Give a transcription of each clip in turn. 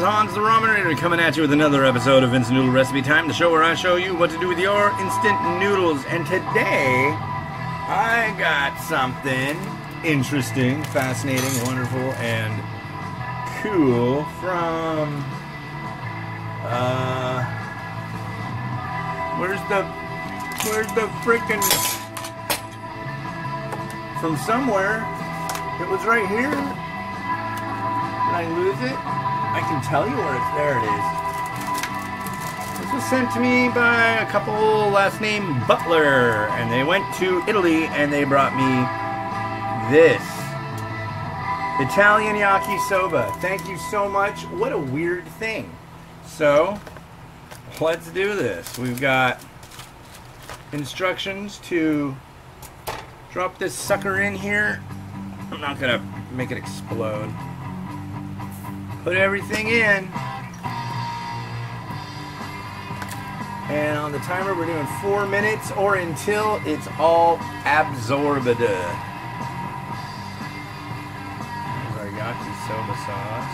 Hans the Ramen Rater coming at you with another episode of Instant Noodle Recipe Time, the show where I show you what to do with your instant noodles. And today, I got something interesting, fascinating, wonderful, and cool from, where's the frickin', from somewhere. It was right here. Did I lose it? I can tell you where it's there. It is. This was sent to me by a couple last name Butler, and they went to Italy and they brought me this Italian Yakisoba. Thank you so much. What a weird thing. So let's do this. We've got instructions to drop this sucker in here. I'm not gonna make it explode. Put everything in. And on the timer, we're doing 4 minutes or until it's all absorbed. There's our yakisoba sauce.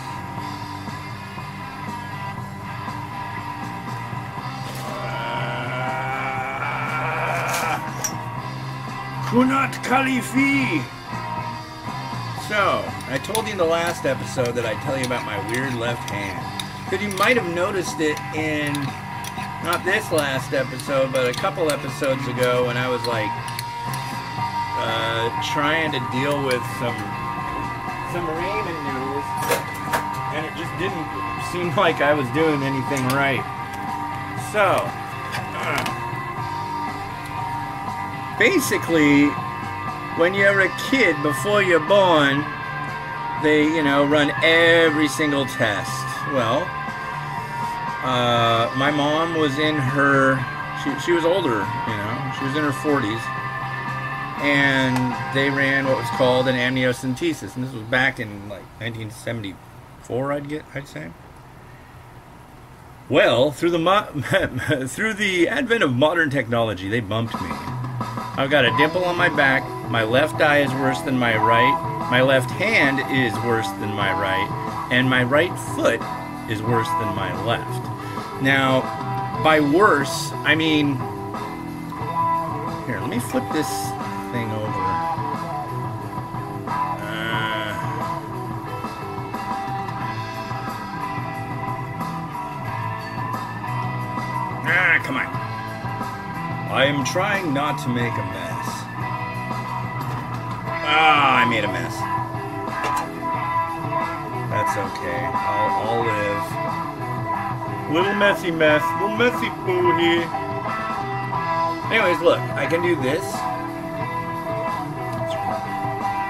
Kunat Khalifi. So, I told you in the last episode that I'd tell you about my weird left hand. Because you might have noticed it in, not this last episode, but a couple episodes ago when I was like, trying to deal with some ramen noodles, and it just didn't seem like I was doing anything right. So, basically, when you're a kid, before you're born, they, run every single test. Well, my mom was in her, she was older, she was in her 40s, and they ran what was called an amniocentesis, and this was back in, like, 1974, I'd say. Well, through the advent of modern technology, they bumped me. I've got a dimple on my back. My left eye is worse than my right. My left hand is worse than my right. And my right foot is worse than my left. Now, by worse, I mean... Here, let me flip this thing over. Come on. I am trying not to make a mess. I made a mess. That's okay. I'll live. Little messy mess. Little messy poo here. Anyways, look. I can do this.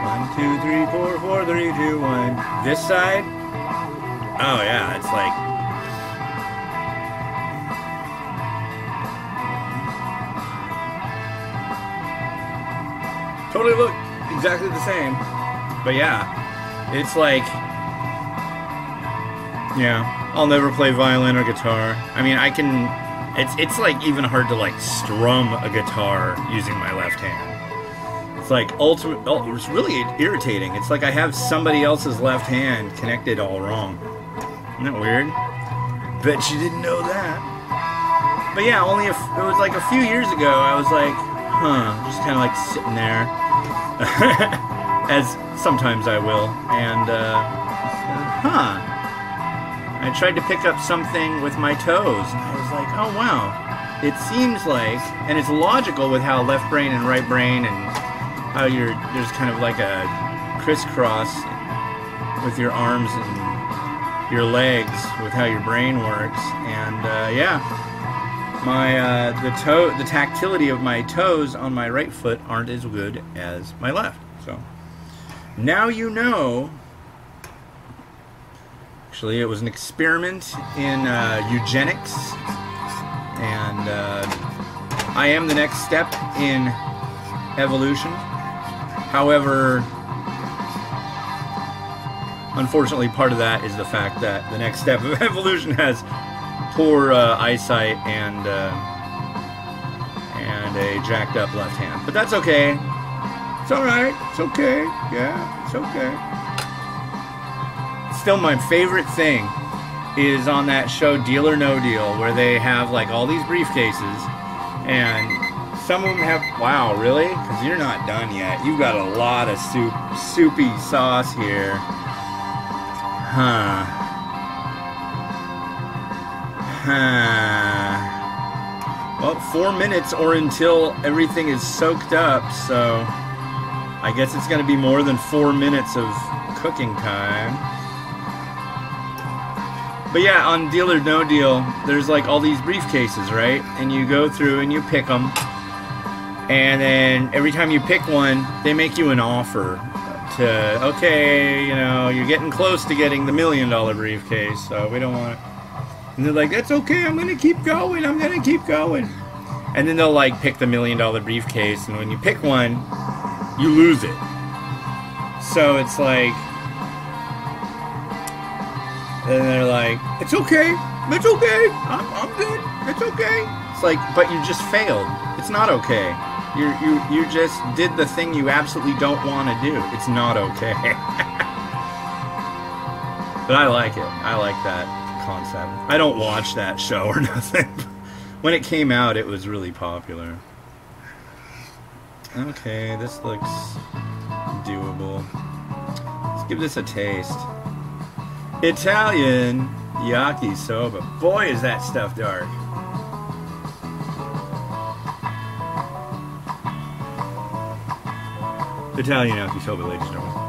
1, 2, 3, 4, 4, 3, 2, 1. This side. Oh yeah, it's like... totally look exactly the same, but yeah, it's like, yeah, I'll never play violin or guitar. I mean, I can, it's like even hard to like strum a guitar using my left hand. It's like it's really irritating. It's like I have somebody else's left hand connected all wrong. Isn't that weird? Bet you didn't know that. But yeah, it was like a few years ago, I was like, just kind of like sitting there, as sometimes I will, and I tried to pick up something with my toes, and I was like, oh wow, it seems like, and it's logical with how left brain and right brain, and how there's kind of like a crisscross with your arms and your legs with how your brain works, and yeah. The tactility of my toes on my right foot aren't as good as my left. So now you know. Actually, it was an experiment in eugenics, and I am the next step in evolution. However, unfortunately, part of that is the fact that the next step of evolution has poor eyesight and a jacked up left hand. But that's okay. It's alright. It's okay. Yeah, it's okay. Still my favorite thing is on that show Deal or No Deal, where they have like all these briefcases, and some of them have, wow, really? Because you're not done yet. You've got a lot of soupy sauce here. Huh. Well, 4 minutes or until everything is soaked up, so I guess it's going to be more than 4 minutes of cooking time. But yeah, on Deal or No Deal, there's like all these briefcases, right? And you go through and you pick them. And then every time you pick one, they make you an offer to, okay, you know, you're getting close to getting the $1 million briefcase, so we don't want it. And they're like, that's okay, I'm going to keep going, I'm going to keep going. And then they'll like pick the $1 million briefcase, and when you pick one, you lose it. So it's like, and they're like, it's okay, I'm good, it's okay. It's like, but you just failed. It's not okay. You just did the thing you absolutely don't want to do. It's not okay. But I like it. I like that concept. I don't watch that show or nothing. When it came out, it was really popular. Okay, this looks doable. Let's give this a taste. Italian yakisoba. Boy, is that stuff dark. Italian yakisoba, ladies and gentlemen.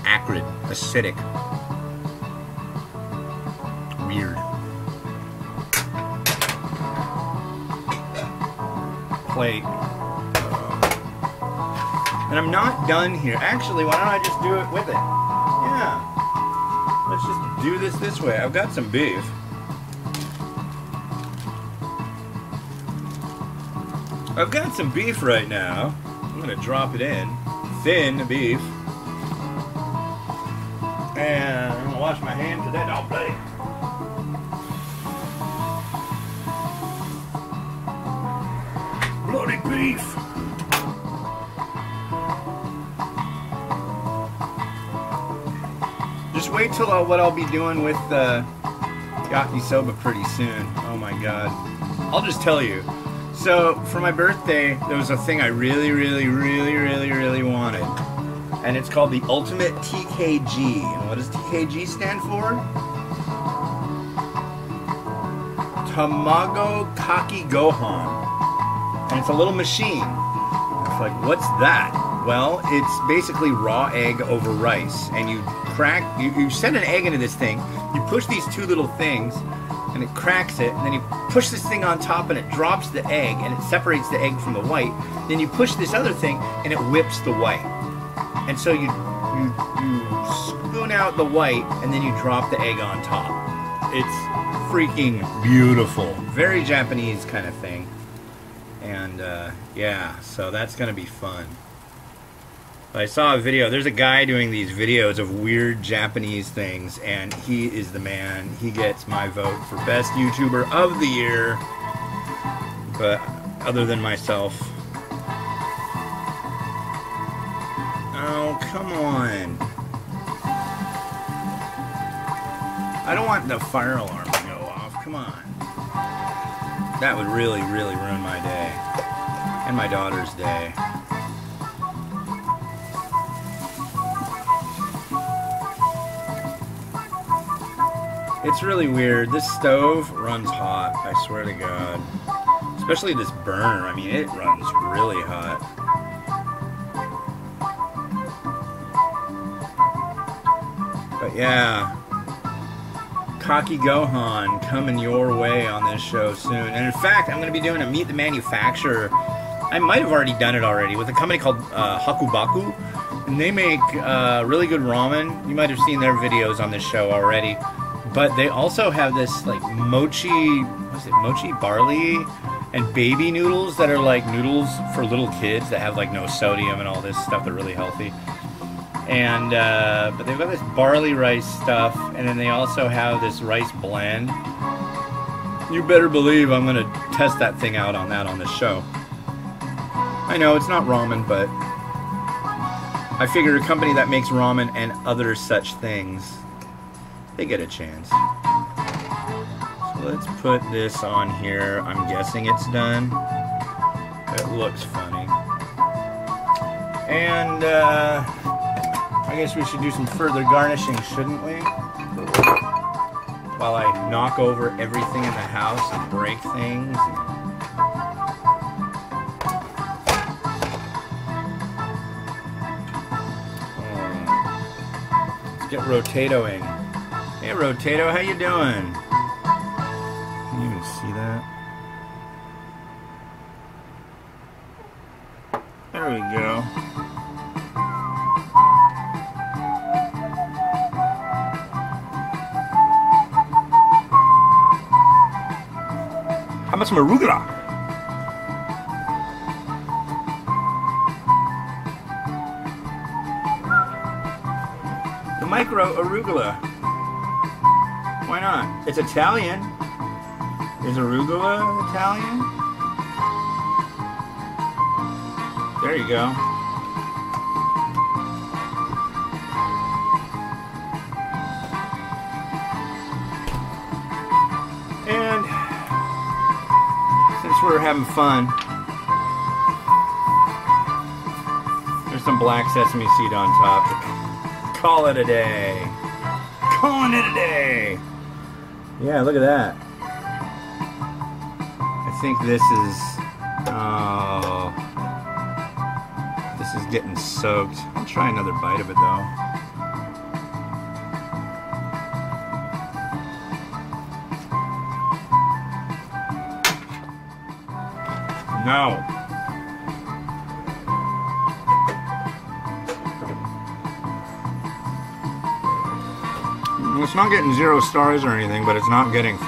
Acrid, acidic, weird. Plate. And I'm not done here. Actually, why don't I just do it with it? Yeah. Let's just do this way. I've got some beef. I've got some beef right now. I'm gonna drop it in. Thin beef. And I'm gonna wash my hands of that dog bloody. Bloody beef. Just wait till what I'll be doing with the yakisoba pretty soon. Oh my god. I'll just tell you. So, for my birthday, there was a thing I really wanted. And it's called the Ultimate TKG. And what does TKG stand for? Tamago Kake Gohan. And it's a little machine. It's like, what's that? Well, it's basically raw egg over rice. And you crack, you set an egg into this thing, you push these two little things, and it cracks it, and then you push this thing on top and it drops the egg, and it separates the egg from the white. Then you push this other thing, and it whips the white. And so you spoon out the white, and then you drop the egg on top. It's freaking beautiful. Very Japanese kind of thing. And yeah, so that's gonna be fun. I saw a video. There's a guy doing these videos of weird Japanese things, and he is the man. He gets my vote for best YouTuber of the year. But other than myself. Oh, come on. I don't want the fire alarm to go off. Come on. That would really ruin my day. And my daughter's day. It's really weird. This stove runs hot, I swear to God. Especially this burner. I mean, it runs really hot. But yeah, Kake Gohan coming your way on this show soon. And in fact, I'm going to be doing a Meet the Manufacturer. I might have already done it already with a company called Hakubaku. And they make really good ramen. You might have seen their videos on this show already. But they also have this like mochi, what is it, mochi barley and baby noodles that are like noodles for little kids that have like no sodium and all this stuff. They're really healthy. And but they've got this barley rice stuff, and then they also have this rice blend. You better believe I'm gonna test that thing out on the show. I know it's not ramen, but I figure a company that makes ramen and other such things, they get a chance. So let's put this on here. I'm guessing it's done. It looks funny. And I guess we should do some further garnishing, shouldn't we? While I knock over everything in the house and break things. Let's get Rotatoing. Hey Rotato, how you doing? Can you even see that? There we go. How about some arugula? The micro arugula. Why not? It's Italian. Is arugula Italian? There you go. And since we're having fun, there's some black sesame seed on top. Call it a day. Calling it a day. Yeah, look at that. I think this is... Oh... This is getting soaked. I'll try another bite of it though. No. It's not getting 0 stars or anything, but it's not getting 5.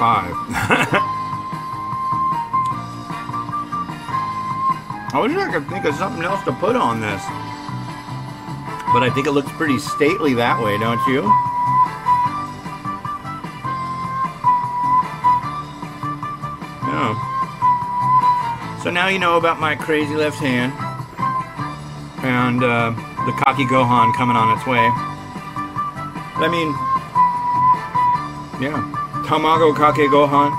I wish I could think of something else to put on this. But I think it looks pretty stately that way, don't you? Yeah. So now you know about my crazy left hand. And the Kaki Gohan coming on its way. I mean, yeah. Tamago Kake Gohan.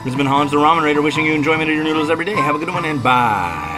This has been Hans the Ramen Raider wishing you enjoyment of your noodles every day. Have a good one and bye.